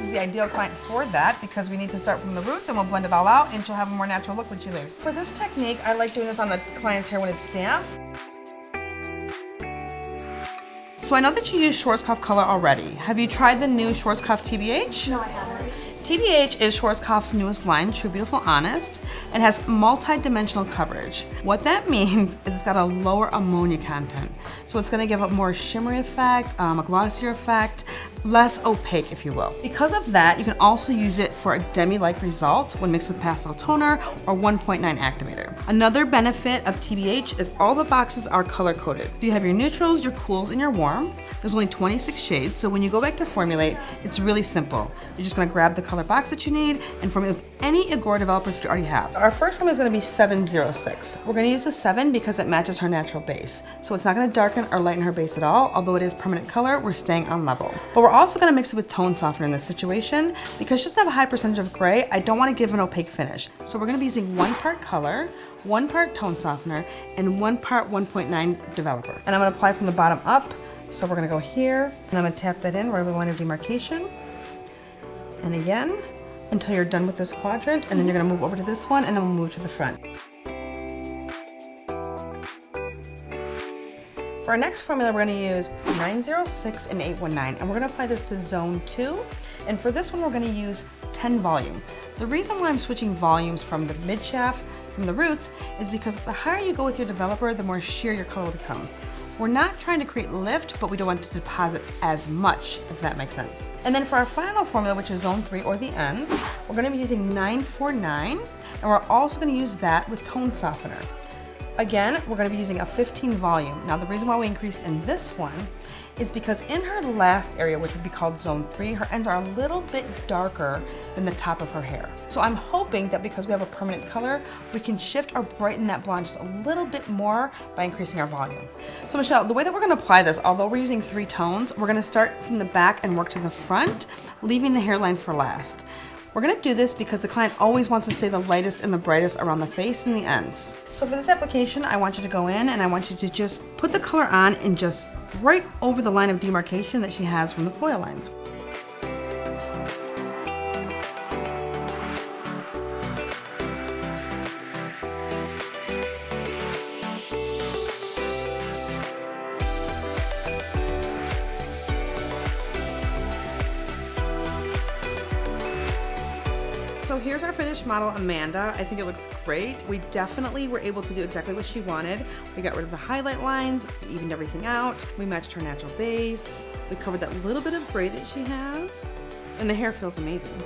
is the ideal client for that because we need to start from the roots and we'll blend it all out and she'll have a more natural look when she leaves. For this technique, I like doing this on the client's hair when it's damp. So I know that you use Schwarzkopf color already. Have you tried the new Schwarzkopf TBH? No, I haven't. TBH is Schwarzkopf's newest line, True Beautiful Honest, and has multi-dimensional coverage. What that means is it's got a lower ammonia content. So it's gonna give a more shimmery effect, a glossier effect, less opaque, if you will. Because of that, you can also use it for a demi-like result when mixed with pastel toner or 1.9 activator. Another benefit of TBH is all the boxes are color-coded. You have your neutrals, your cools, and your warm. There's only 26 shades, so when you go back to formulate, it's really simple. You're just gonna grab the color box that you need and formulate with any Agora developers that you already have. Our first formula is gonna be 706. We're gonna use a 7 because it matches her natural base. So it's not gonna darken or lighten her base at all, although it is permanent color, we're staying on level. But we're also gonna mix it with tone softener in this situation because just to have a high percentage of gray, I don't wanna give an opaque finish. So we're gonna be using 1 part color, 1 part tone softener, and 1 part 1.9 developer. And I'm gonna apply from the bottom up. So we're gonna go here, and I'm gonna tap that in where we want a demarcation. And again, until you're done with this quadrant, and then you're gonna move over to this one, and then we'll move to the front. For our next formula, we're gonna use 906 and 819, and we're gonna apply this to zone 2. And for this one, we're gonna use 10 volume. The reason why I'm switching volumes from the mid shaft, from the roots, is because the higher you go with your developer, the more sheer your color will become. We're not trying to create lift, but we don't want to deposit as much, if that makes sense. And then for our final formula, which is zone 3 or the ends, we're gonna be using 949, and we're also gonna use that with tone softener. Again, we're gonna be using a 15 volume. Now the reason why we increased in this one is because in her last area, which would be called zone 3, her ends are a little bit darker than the top of her hair. So I'm hoping that because we have a permanent color, we can shift or brighten that blonde just a little bit more by increasing our volume. So Michelle, the way that we're gonna apply this, although we're using 3 tones, we're gonna start from the back and work to the front, leaving the hairline for last. We're gonna do this because the client always wants to stay the lightest and the brightest around the face and the ends. So for this application, I want you to go in and I want you to just put the color on and just right over the line of demarcation that she has from the foil lines. So here's our finished model, Amanda. I think it looks great. We definitely were able to do exactly what she wanted. We got rid of the highlight lines, we evened everything out, we matched her natural base, we covered that little bit of gray that she has, and the hair feels amazing.